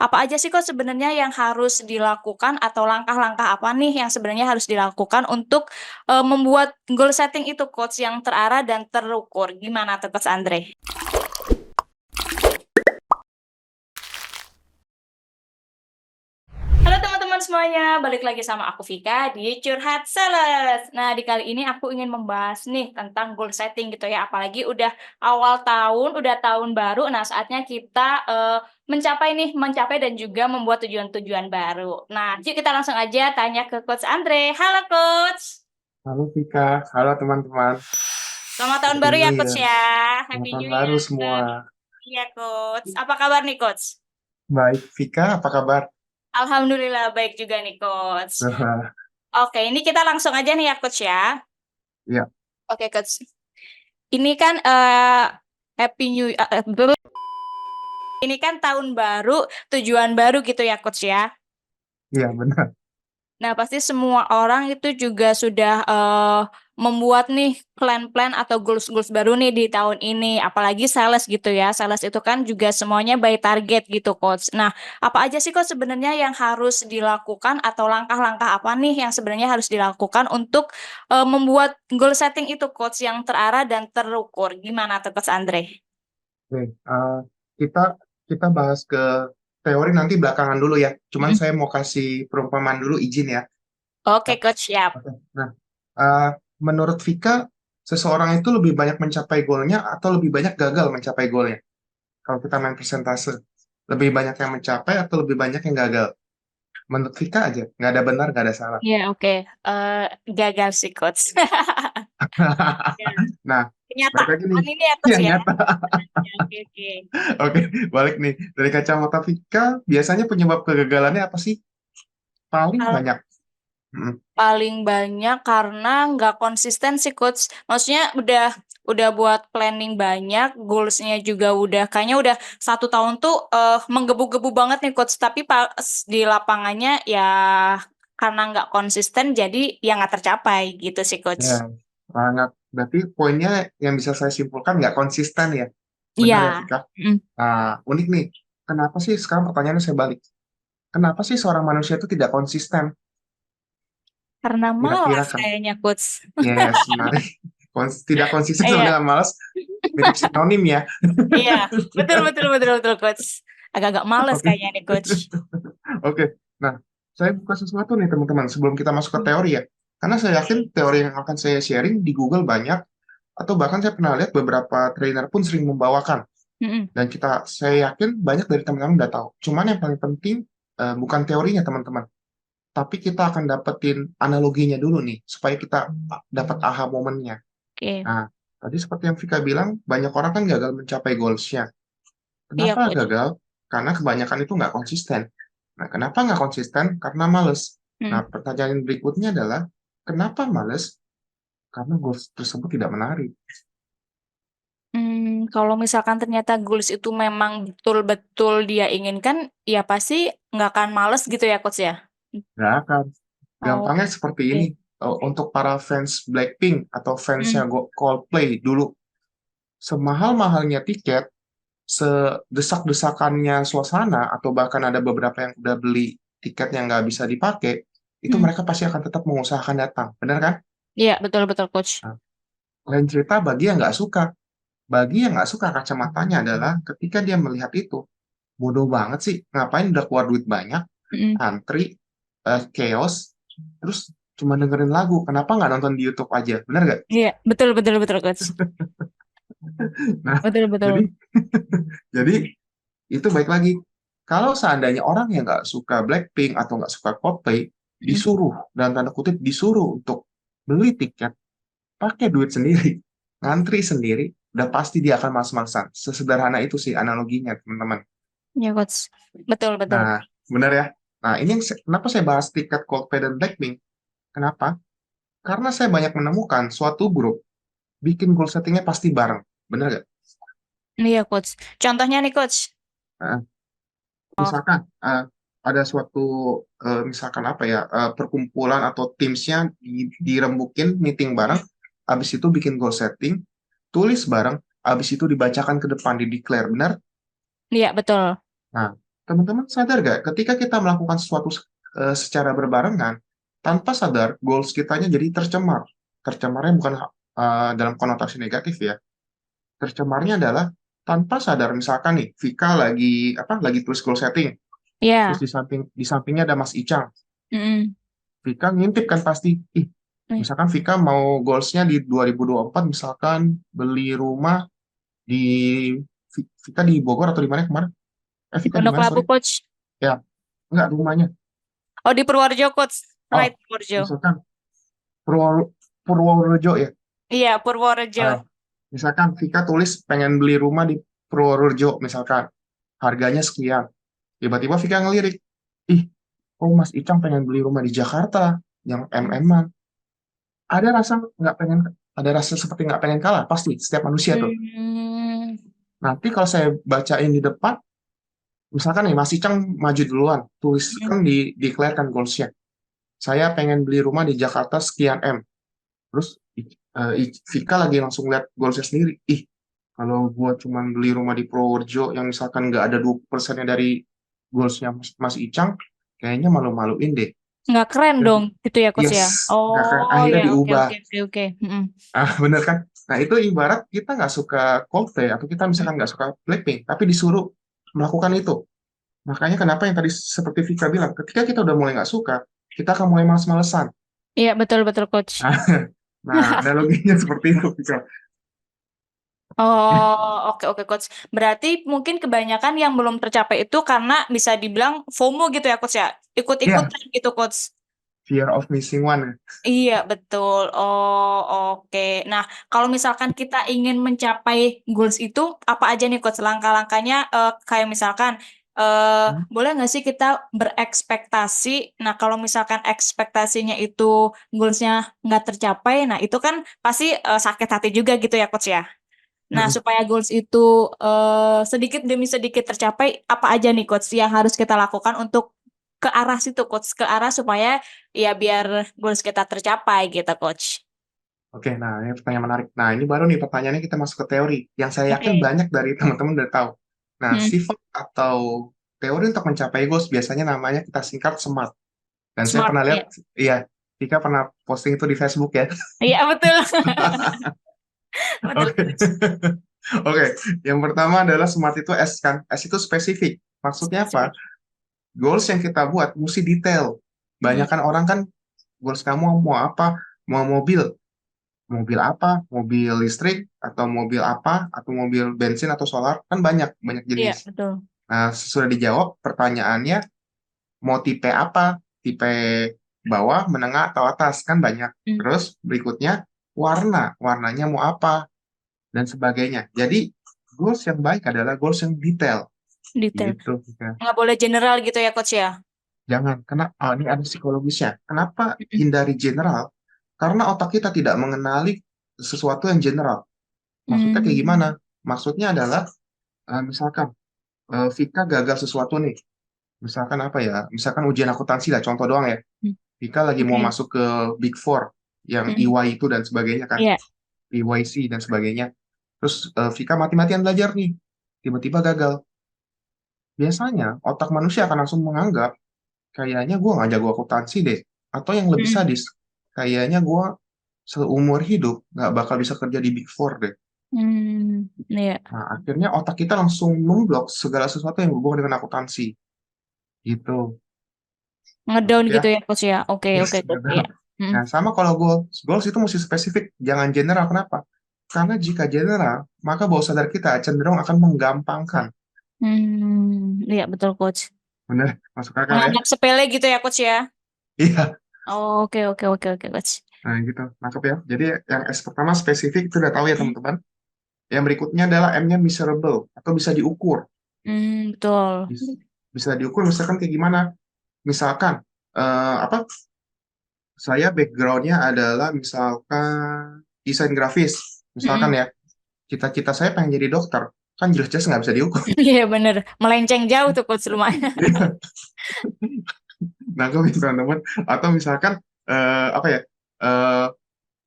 Apa aja sih Coach sebenarnya yang harus dilakukan atau langkah-langkah apa nih yang sebenarnya harus dilakukan untuk, membuat goal setting itu Coach yang terarah dan terukur, gimana tuh Coach Andre? Halo teman-teman semuanya, balik lagi sama aku Vika di Curhat Sales. Nah, di kali ini aku ingin membahas nih tentang goal setting gitu ya, apalagi udah awal tahun, udah tahun baru. Nah, saatnya kita mencapai dan juga membuat tujuan-tujuan baru. Nah, yuk kita langsung aja tanya ke Coach Andre. Halo Coach. Halo Vika, halo teman-teman. Selamat tahun Happy baru New ya Coach Year. ya. Selamat Happy tahun New baru Year. semua. Iya Coach. Apa kabar nih Coach? Baik, Vika, apa kabar? Alhamdulillah baik juga nih Coach. Oke, ini kita langsung aja nih ya Coach ya. Ya, Oke, Coach. Ini kan, Happy New ini kan tahun baru, tujuan baru gitu ya, Coach, ya. iya benar. Nah, pasti semua orang itu juga sudah, membuat nih plan-plan atau goals-goals baru nih di tahun ini, apalagi sales gitu ya. Sales itu kan juga semuanya by target gitu, Coach. Nah, apa aja sih, Coach, sebenarnya yang harus dilakukan atau langkah-langkah apa nih yang sebenarnya harus dilakukan untuk, membuat goal setting itu, Coach, yang terarah dan terukur? Gimana tuh, Coach Andre? Oke, kita kita bahas ke teori nanti belakangan dulu ya. Cuman Mhm. saya mau kasih perumpamaan dulu, izin ya. Oke, Ya, Coach, siap. oke. Nah, eh, menurut Vika, seseorang itu lebih banyak mencapai goalnya atau lebih banyak gagal mencapai goalnya? Kalau kita main persentase, lebih banyak yang mencapai atau lebih banyak yang gagal? Menurut Vika aja, nggak ada benar, nggak ada salah. Iya, oke, gagal sih, Coach. Ya, Nah, balik lagi nih. kenyataan ini ya, Coach, Yang ya? nyata. Oke oke. Oke, balik nih. Dari kacamata Vika, biasanya penyebab kegagalannya apa sih? Paling Kalau banyak. Mm, paling banyak karena nggak konsisten sih, Coach. Maksudnya udah buat planning banyak, goals-nya juga udah kayaknya udah 1 tahun tuh, menggebu-gebu banget nih, Coach, tapi pas di lapangannya ya karena nggak konsisten jadi ya nggak tercapai gitu sih, ya, Coach. sangat. Berarti poinnya yang bisa saya simpulkan nggak konsisten ya. Benar ya, Iya, Vika? mhm, Nah, unik nih. Kenapa sih, sekarang pertanyaannya saya balik. Kenapa sih seorang manusia itu tidak konsisten? karena Kira-kira malas kan? kayaknya, Coach. Yes, menarik. Tidak konsisten sama Iya. dengan malas, mirip sinonim ya. Iya, betul betul betul betul, Coach. Agak-agak males Oke. kayaknya nih, Coach. Oke, nah saya buka sesuatu nih teman-teman sebelum kita masuk ke teori ya. Karena saya yakin teori yang akan saya sharing di Google banyak, atau bahkan saya pernah lihat beberapa trainer pun sering membawakan. Mhm, Dan saya yakin banyak dari teman-teman udah tahu. Cuman yang paling penting bukan teorinya teman-teman, tapi kita akan dapetin analoginya dulu nih, supaya kita dapat aha momennya. oke. Nah, tadi seperti yang Vika bilang, banyak orang kan gagal mencapai goals-nya. Iya, Kenapa Coach. gagal? Karena kebanyakan itu nggak konsisten. Nah, kenapa nggak konsisten? Karena males. Nah, Mhm. pertanyaan berikutnya adalah, kenapa males? Karena goals tersebut tidak menarik. Kalau misalkan ternyata goals itu memang betul-betul dia inginkan, ya pasti nggak akan males gitu ya, Coach, ya? Nggak akan. Oh, Gampangnya seperti oke. ini. Untuk para fans Blackpink atau fansnya Mhm, Coldplay dulu, semahal-mahalnya tiket, sedesak-desakannya suasana, atau bahkan ada beberapa yang udah beli tiket yang nggak bisa dipakai, itu mhm. mereka pasti akan tetap mengusahakan datang. Benar kan? Iya, betul betul, Coach. Nah, lain cerita bagi yang nggak suka. Bagi yang nggak suka, kacamatanya adalah ketika dia melihat itu, bodoh banget sih, ngapain udah keluar duit banyak, Mhm. antri, chaos, terus cuma dengerin lagu, kenapa nggak nonton di YouTube aja, bener nggak? Iya, betul betul betul, Coach. Nah, Betul jadi betul. jadi itu baik lagi. Kalau seandainya orang yang nggak suka Blackpink atau nggak suka Coldplay, Mhm. disuruh, dan tanda kutip disuruh untuk beli tiket, pakai duit sendiri, ngantri sendiri, udah pasti dia akan males-malesan. Sesederhana itu sih analoginya, teman-teman. Iya, Coach. Betul betul. Nah, benar ya. Nah, ini kenapa saya bahas tiket Coldplay dan Blackpink? Kenapa? Karena saya banyak menemukan suatu grup bikin goal settingnya pasti bareng. Benar nggak? Iya, Coach. Contohnya nih, Coach? Nah, Oh, misalkan ada suatu misalkan apa ya, perkumpulan atau timsnya dirembukin meeting bareng, habis itu bikin goal setting, tulis bareng, habis itu dibacakan ke depan, di declare, benar? iya betul. Nah, teman-teman sadar gak ketika kita melakukan sesuatu secara berbarengan, tanpa sadar goals kitanya jadi tercemar. Tercemarnya bukan dalam konotasi negatif ya. Tercemarnya adalah tanpa sadar, misalkan nih Vika lagi tulis goal setting, terus Iya. di sampingnya ada Mas Icang. Mm-mm. Vika ngintip kan pasti, ih, Nih, misalkan Vika mau goalsnya di 2024 misalkan beli rumah di Vika di Bogor atau di mana kemarin? di Vika di Pondok mana, Labu, sorry? Coach. Ya, enggak rumahnya. Oh, di Purworejo, Coach. Oh, Right, Purworejo. misalkan Purworejo ya. Iya, Purworejo. Ah, misalkan Vika tulis pengen beli rumah di Purworejo misalkan. Harganya sekian. Tiba-tiba Vika ngelirik, ih, kok Mas Icang pengen beli rumah di Jakarta yang MM-an. Ada rasa nggak pengen, ada rasa seperti nggak pengen kalah, pasti setiap manusia tuh. Hmm. Nanti kalau saya bacain di depan, misalkan nih Mas Icang maju duluan, tulis kan declarekan goalsnya. Saya pengen beli rumah di Jakarta sekian M. Terus Vika lagi langsung lihat goalsnya sendiri. Ih, kalau gua cuman beli rumah di Purworejo yang misalkan nggak ada 20%-nya dari goalsnya Mas Icang, kayaknya malu-maluin deh. Nggak keren Dan, dong, gitu ya, Coach yes, ya? nggak keren. Oh, Akhirnya ya, oke, diubah. oke, oke, oke. Mm-mm. Ah, bener kan? Nah, itu ibarat kita nggak suka Coldplay atau kita misalkan nggak suka Blackpink, tapi disuruh melakukan itu. Makanya kenapa yang tadi seperti Vika bilang, ketika kita udah mulai nggak suka, kita akan mulai males-malesan. Iya, betul, betul, Coach. Nah, analoginya seperti itu, Vika. Oh, oke, oke, Coach. Berarti mungkin kebanyakan yang belum tercapai itu karena bisa dibilang FOMO gitu ya, Coach ya? Ya, Ikut-ikutan gitu, Coach. fear of missing one. Iya, betul. Oh, oke. Nah, kalau misalkan kita ingin mencapai goals itu, apa aja nih, Coach? Langkah-langkahnya, kayak misalkan, Hmm. boleh nggak sih kita berekspektasi? Nah, kalau misalkan ekspektasinya itu goalsnya nggak tercapai, nah itu kan pasti sakit hati juga gitu ya, Coach ya? Nah, Mm-mm. supaya goals itu sedikit demi sedikit tercapai, apa aja nih, Coach, yang harus kita lakukan untuk ke arah situ, Coach? Ke arah supaya ya biar goals kita tercapai gitu, Coach. Oke, nah ini pertanyaan menarik. Nah, ini baru nih pertanyaannya kita masuk ke teori. Yang saya yakin Oke. banyak dari teman-teman udah tahu. Nah, Hmm. sifat atau teori untuk mencapai goals biasanya namanya kita singkat SMART. Dan saya Smart, pernah lihat, ya. iya, Tika pernah posting itu di Facebook ya. Iya, betul. Betul, Oke. Coach. Oke, yang pertama adalah SMART itu S kan. S itu spesifik. Maksudnya apa? Spesifik. Goals yang kita buat mesti detail. Hmm. Banyakan orang kan goals kamu mau apa? Mau mobil. Mobil apa? Mobil listrik atau mobil apa? Atau mobil bensin atau solar? Kan banyak Iya, jenis. betul. Nah, sesudah dijawab pertanyaannya mau tipe apa? Tipe bawah, menengah, atau atas? Kan banyak. Hmm. Terus berikutnya warna. Warnanya mau apa? Dan sebagainya. Jadi goals yang baik adalah goals yang detail. Detail. Gitu. Vika. Nggak boleh general gitu ya, Coach ya? Jangan, karena ini ada psikologisnya. Kenapa Hmm. hindari general? Karena otak kita tidak mengenali sesuatu yang general. Maksudnya kayak gimana? Hmm. Maksudnya adalah misalkan Vika gagal sesuatu nih. Misalkan apa ya? Misalkan ujian akuntansi lah, contoh doang ya. Hmm. Vika lagi mau Oke. masuk ke Big Four, yang Hmm. EY itu dan sebagainya kan. Iya. EYC dan sebagainya. Terus Vika mati-matian belajar nih. Tiba-tiba gagal. Biasanya otak manusia akan langsung menganggap, kayaknya gue nggak jago akuntansi deh. Atau yang lebih Hmm. sadis, kayaknya gue seumur hidup nggak bakal bisa kerja di Big Four deh. Hmm. Iya. Nah, akhirnya otak kita langsung memblok segala sesuatu yang berhubungan dengan akuntansi. Gitu. Ngedown Masuk ya? gitu ya, Coach ya? Oke, Yes, oke, Coach. Iya. benar. Hmm. Nah, sama kalau goals. Goals itu mesti spesifik, jangan general. Kenapa? Karena jika general, maka bawah sadar kita cenderung akan menggampangkan. Hmm. Iya, betul, Coach. Benar, masuk akal ya? Menganggap sepele gitu ya, Coach ya? Iya. Oh, oke, oke, oke, oke, Coach. Nah, gitu. Nangkep ya. Jadi yang S pertama spesifik itu udah tahu ya Hmm. teman-teman. Yang berikutnya adalah M-nya measurable atau bisa diukur. Hmm, betul. Bis- Bisa diukur misalkan kayak gimana? Misalkan apa? Saya backgroundnya adalah misalkan desain grafis. Misalkan Hmm. ya, cita-cita saya pengen jadi dokter. Kan jelas-jelas nggak bisa diukur. Iya, bener. Melenceng jauh tuh, Coach, lumayan. Nangkep ya teman-teman. Atau misalkan apa ya? eh,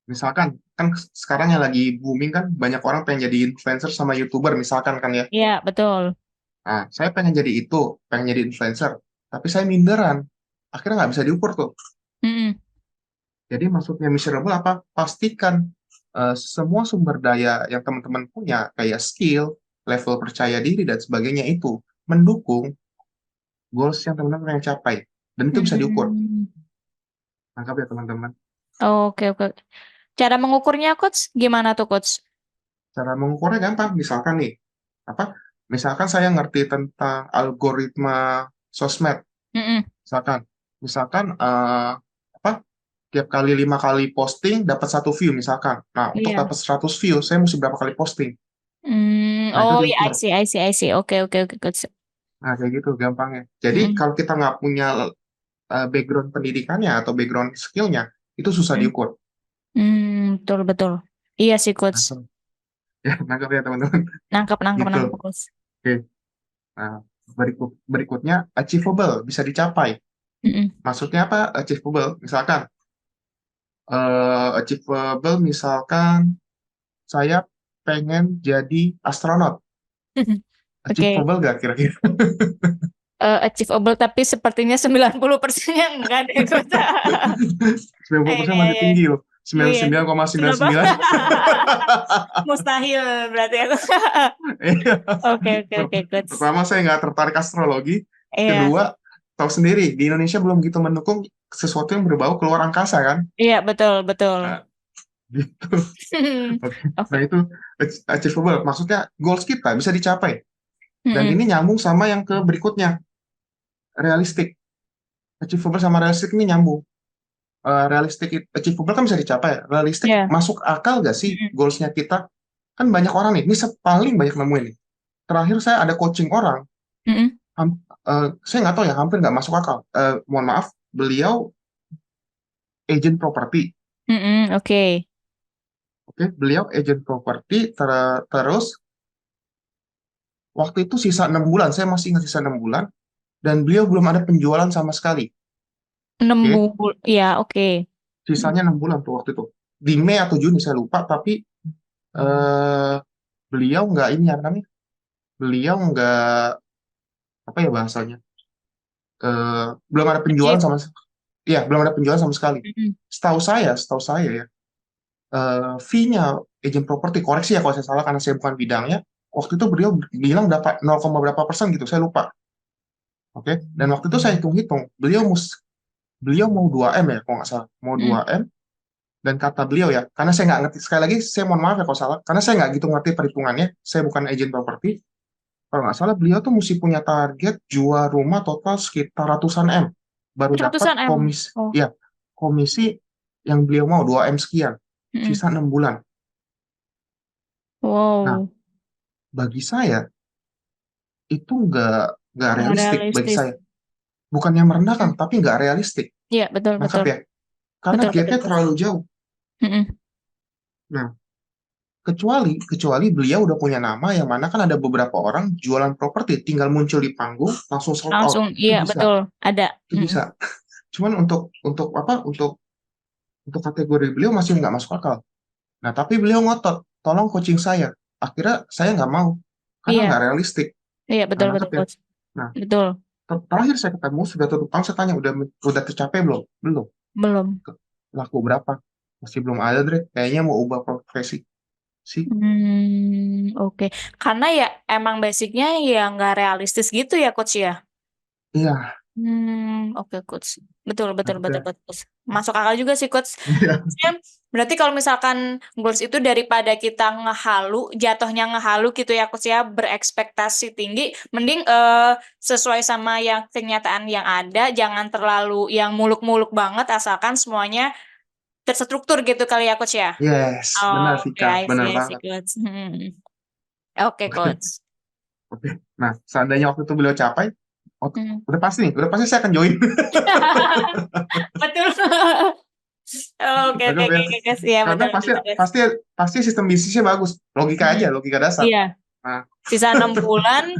Misalkan kan sekarang yang lagi booming kan banyak orang pengen jadi influencer sama YouTuber misalkan kan ya. Iya, betul. Nah, saya pengen jadi itu, pengen jadi influencer, tapi saya minderan. Akhirnya nggak bisa diukur tuh. Mm-mm. Jadi maksudnya measurable apa? Pastikan semua sumber daya yang teman-teman punya, kayak skill, level percaya diri, dan sebagainya itu mendukung goals yang teman-teman pengen capai. Dan itu bisa diukur. Hmm. Tangkap ya teman-teman. Oke, oke. Cara mengukurnya, Coach, gimana tuh, Coach? Cara mengukurnya gampang. Misalkan nih, apa? Misalkan saya ngerti tentang algoritma sosmed. Mm-mm. Misalkan, misalkan apa? Tiap kali 5 kali posting dapat 1 view misalkan. Nah, untuk Iya. dapat 100 view, saya mesti berapa kali posting? Nah, itu Oh ya, I diukur. see, I see, I see. Oke, oke, oke, Coach. Nah, kayak gitu gampangnya. Jadi, Mm-mm. kalau kita nggak punya background pendidikannya atau background skillnya, itu susah Mm. diukur. Betul, betul. Iya sih, Coach. Nangkep ya, nangkep ya teman-teman. Nangkap, nangkap, Gitu. nangkap, Coach. Oke. Nah, berikutnya achievable, bisa dicapai. Mm-mm. Maksudnya apa achievable? Misalkan, achievable misalkan saya pengen jadi astronot. Oke. Achievable gak kira-kira? Achievable, tapi sepertinya 90%-nya enggak deh, Coach. 90% Iya, masih iya. tinggi loh. Iya. Kenapa? 99,99. Mustahil berarti aku. Iya. Oke, oke, oke, Coach. Pertama, saya nggak tertarik astrologi. Iya. Kedua, tahu sendiri, di Indonesia belum gitu mendukung sesuatu yang berbau keluar angkasa kan? Iya, betul, betul. Nah, gitu. Oke. Nah, Oke. itu achievable. Maksudnya goals kita bisa dicapai. Dan Mm-mm. ini nyambung sama yang ke berikutnya, realistik. Achievable sama realistik ini nyambung. Realistik, achievable kan bisa dicapai. Realistik Iya. masuk akal gak sih Mm-mm. goalsnya kita? Kan banyak orang nih, ini paling banyak nemuin nih. Terakhir saya ada coaching orang, Mm-mm. saya nggak tahu ya, hampir nggak masuk akal. Mohon maaf, beliau agent properti. Mm-mm. Oke. Oke, beliau agent properti, terus waktu itu sisa 6 bulan, saya masih ingat sisa 6 bulan, dan beliau belum ada penjualan sama sekali. Enam Oke, bulan. Iya, oke. sisanya 6 bulan tuh waktu itu. Di Mei atau Juni saya lupa, tapi eh, beliau nggak ini apa namanya? Beliau nggak apa ya bahasanya? Belum ada penjualan Achieve. sama, iya belum ada penjualan sama sekali. Mm-mm. Setahu saya ya, fee-nya agent properti, koreksi ya kalau saya salah karena saya bukan bidangnya. Waktu itu beliau bilang dapat 0, berapa persen gitu, saya lupa. Oke, dan waktu itu saya hitung-hitung, beliau mau 2 M ya, kalau nggak salah, mau Mm. 2 M. Dan kata beliau ya, karena saya nggak ngerti, sekali lagi saya mohon maaf ya kalau salah, karena saya nggak gitu ngerti perhitungannya, saya bukan agent properti. Kalau nggak salah, beliau tuh mesti punya target jual rumah total sekitar ratusan M, baru dapat Ratusan M. komisi, Oh. ya, komisi yang beliau mau 2 M sekian, Mm-mm. sisa 6 bulan. Nah, Wow. bagi saya itu nggak Nggak realistik bagi realistis. saya. Bukannya merendahkan, Mm. tapi nggak realistik. Iya, betul, Nangkep betul. ya? Karena Betul, betul, gapnya Coach. terlalu jauh. Mm-mm. Nah, kecuali beliau udah punya nama yang mana kan ada beberapa orang jualan properti tinggal muncul di panggung langsung sold out. Langsung, Itu iya, bisa, betul. Ada. itu Mm-mm. bisa. Cuman untuk apa? Untuk kategori beliau masih nggak masuk akal. Nah, tapi beliau ngotot, tolong coaching saya. Akhirnya saya nggak mau karena Iya, nggak realistik. iya, Nah, betul, nangkep betul, ya. Coach. Nah, Betul. terakhir saya ketemu sudah tutup tahun, saya tanya udah tercapai belum? Belum. Belum. Laku berapa? Masih belum ada, Dre. Kayaknya mau ubah profesi sih. Oke. Karena ya emang basicnya ya nggak realistis gitu ya, Coach ya. Iya, Oke, Coach. Betul, betul, nangkep betul, ya. betul, Coach. Masuk akal juga sih, Coach. Iya, Maksudnya, berarti kalau misalkan goals itu daripada kita ngehalu, jatuhnya ngehalu gitu ya, Coach ya, berekspektasi tinggi, mending sesuai sama yang kenyataan yang ada, jangan terlalu yang muluk-muluk banget, asalkan semuanya terstruktur gitu kali ya, Coach ya. yes, benar Oke, Vika, benar I see, banget. Coach. Oke, Coach. Oke. Nah, seandainya waktu itu beliau capai, oh, Hmm. udah pasti nih, udah pasti saya akan join. Betul. Oke, oke, Nangkep oke, ya. oke, guys. Iya, Karena betul, pasti betul, guys. pasti pasti sistem bisnisnya bagus. Logika Mm-mm. aja, logika dasar. Iya, Nah, sisa 6 bulan,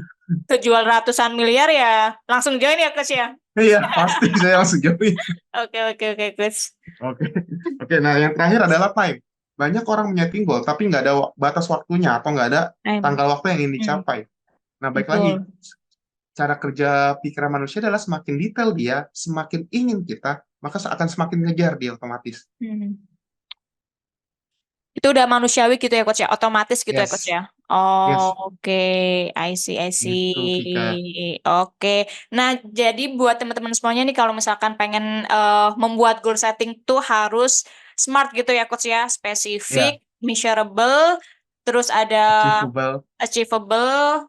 kejual ratusan miliar ya, langsung join ya, Coach ya. iya, pasti saya langsung join. Oke, oke, oke, Coach. Oke. Oke, nah yang terakhir adalah time. Banyak orang menyeting goal, tapi nggak ada batas waktunya atau nggak ada Time. tanggal waktu yang ingin Hmm. dicapai. Nah, baik lagi, betul. cara kerja pikiran manusia adalah semakin detail dia, semakin ingin kita, maka akan semakin ngejar dia otomatis. Hmm. Itu udah manusiawi gitu ya coach ya, otomatis gitu ya coach Yes, ya. Oh, yes, oke, I see, I itu Vika. see. Oke. Nah, jadi buat teman-teman semuanya nih kalau misalkan pengen membuat goal setting tuh harus smart gitu ya coach ya, spesifik, Ya, measurable, terus ada achievable, achievable,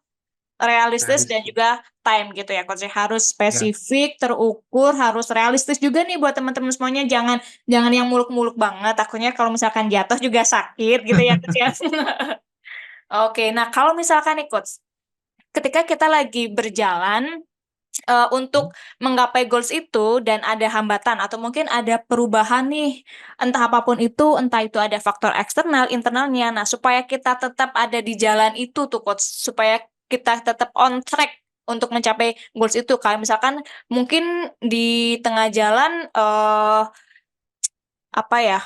realistis dan realistic. juga time gitu ya coach ya. Harus Ya, spesifik, terukur, harus realistis juga nih buat teman-teman semuanya. Jangan jangan yang muluk-muluk banget. Takutnya kalau misalkan jatuh juga sakit gitu ya coach ya. Oke, nah kalau misalkan nih coach, ketika kita lagi berjalan untuk menggapai goals itu dan ada hambatan atau mungkin ada perubahan nih, entah apapun itu, entah itu ada faktor eksternal, internalnya. Nah, supaya kita tetap ada di jalan itu tuh coach, supaya kita tetap on track untuk mencapai goals itu. Kayak misalkan mungkin di tengah jalan apa ya,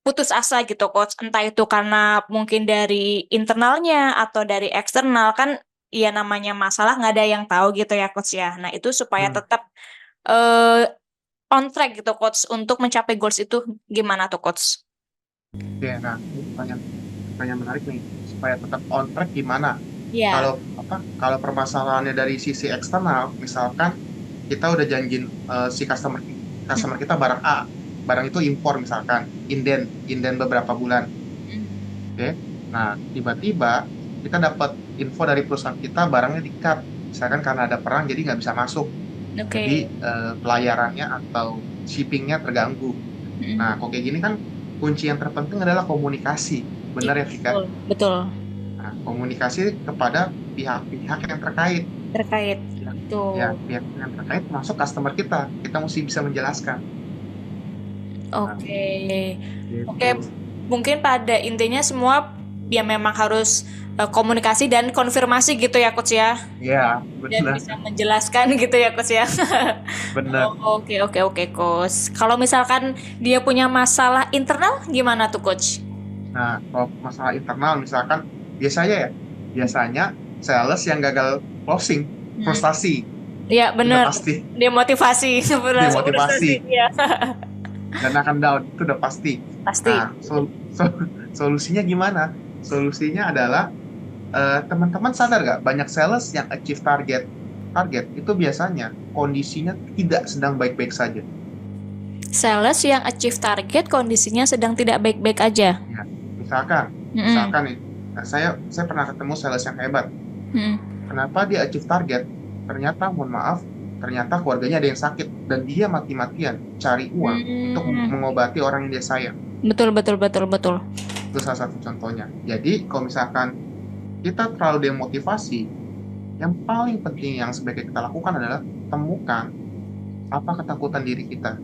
putus asa gitu coach, entah itu karena mungkin dari internalnya atau dari eksternal kan ya namanya masalah nggak ada yang tahu gitu ya coach ya. Nah, itu supaya hmm. tetap eh on track gitu coach untuk mencapai goals itu gimana tuh coach? Oke, nah ini pertanyaan menarik nih. Supaya tetap on track gimana? Iya. Kalau permasalahannya dari sisi eksternal, misalkan kita udah janjin si customer kita barang A, barang itu impor misalkan, inden beberapa bulan. Oke. Nah, tiba-tiba kita dapat info dari perusahaan kita barangnya di-cut. Misalkan karena ada perang jadi nggak bisa masuk. Jadi Oke. pelayarannya atau shippingnya terganggu. Nah, kok kayak gini kan kunci yang terpenting adalah komunikasi. Iya, Benar ya, Vika? betul, betul. Nah, komunikasi kepada pihak-pihak yang terkait. Terkait. Pihak, ya, Tuh. pihak yang terkait masuk customer kita. Kita mesti bisa menjelaskan. Nah, Oke. Oke, gitu. mungkin pada intinya semua ya memang harus komunikasi dan konfirmasi gitu ya coach ya. Ya, Dan benar, bisa menjelaskan gitu ya coach ya. benar. Oh, oke, oke, oke coach. Kalau misalkan dia punya masalah internal gimana tuh coach? Nah, kalau masalah internal misalkan biasanya ya, biasanya sales yang gagal closing, Hmm. frustasi, Iya udah bener, pasti demotivasi, sebenarnya demotivasi frustasi, iya. dan akan down, itu udah pasti. Pasti. Nah, solusinya gimana? Solusinya adalah teman-teman sadar nggak banyak sales yang achieve target itu biasanya kondisinya tidak sedang baik-baik saja. Sales yang achieve target kondisinya sedang tidak baik-baik aja. Ya, misalkan, Mm-mm. misalkan nih, nah, saya pernah ketemu sales yang hebat. Mm. Kenapa dia achieve target? Ternyata, mohon maaf, ternyata keluarganya ada yang sakit dan dia mati-matian cari uang untuk Hmm. mengobati orang yang dia sayang. Betul, betul, betul, betul. Itu salah satu contohnya. Jadi, kalau misalkan kita terlalu demotivasi, yang paling penting yang sebaiknya kita lakukan adalah temukan apa ketakutan diri kita.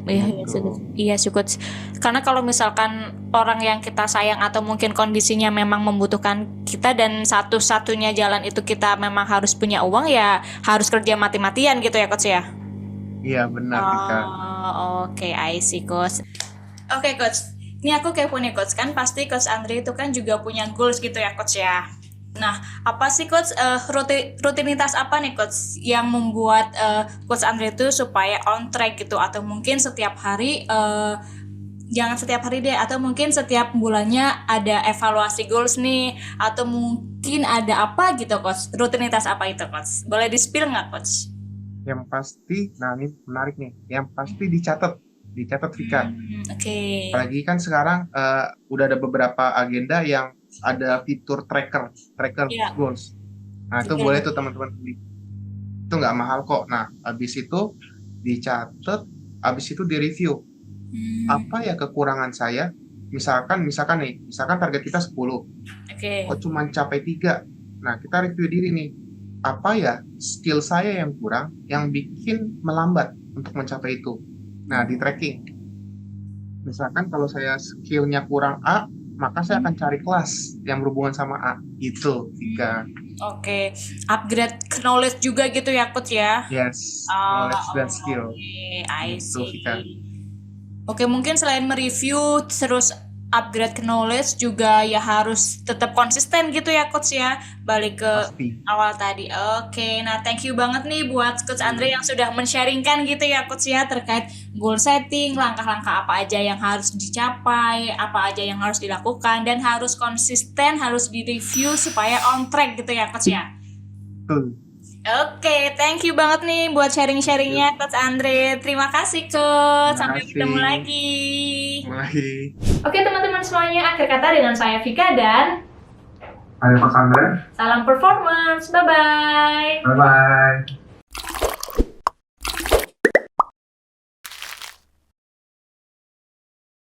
Iya, iya Gitu. sih, iya sih, Coach. Karena kalau misalkan orang yang kita sayang atau mungkin kondisinya memang membutuhkan kita dan satu-satunya jalan itu kita memang harus punya uang ya harus kerja mati-matian gitu ya, Coach ya. Iya, benar, Vika. Oh, oke, I see, Coach. Oke, Coach. Ini aku kepo nih, Coach. Kan pasti Coach Andri itu kan juga punya goals gitu ya, Coach ya. Nah, apa sih Coach rutinitas apa nih Coach yang membuat Coach Andre itu supaya on track gitu atau mungkin setiap hari jangan setiap hari deh atau mungkin setiap bulannya ada evaluasi goals nih atau mungkin ada apa gitu Coach? Rutinitas apa itu Coach? Boleh di-spill nggak Coach? Yang pasti, nah ini menarik nih. Yang pasti dicatat, Vika. Oke. Apalagi kan sekarang udah ada beberapa agenda yang ada fitur tracker Iya, goals. Nah, itu betul boleh tuh betul. teman-teman beli. Itu nggak mahal kok. Nah, habis itu dicatat, habis itu direview. Hmm, Apa ya kekurangan saya? Misalkan nih, misalkan target kita 10, oke. kok cuma capai 3. Nah, kita review diri nih. Apa ya skill saya yang kurang, yang bikin melambat untuk mencapai itu? Nah, di tracking. Misalkan kalau saya skillnya kurang A, maka saya akan cari kelas yang berhubungan sama A. Gitu, Vika. Oke, upgrade knowledge juga gitu ya coach ya. Yes, Oh, knowledge dan skill. oke, I Gitu, Vika. see. Oke, mungkin selain mereview terus upgrade knowledge juga ya harus tetap konsisten gitu ya Coach ya. Balik ke Pasti. awal tadi. Oke, nah thank you banget nih buat Coach Andre yang sudah men-sharingkan gitu ya Coach ya terkait goal setting, langkah-langkah apa aja yang harus dicapai, apa aja yang harus dilakukan, dan harus konsisten, harus direview supaya on track gitu ya Coach ya. Betul. Oke, thank you banget nih buat sharing-sharingnya Coach Andre. Terima kasih Coach. Terima Sampai ketemu kasih. lagi. Mulai. Oke teman-teman semuanya, akhir kata dengan saya Vika dan Ayo Mas Andre. salam performance. Bye-bye. Bye-bye.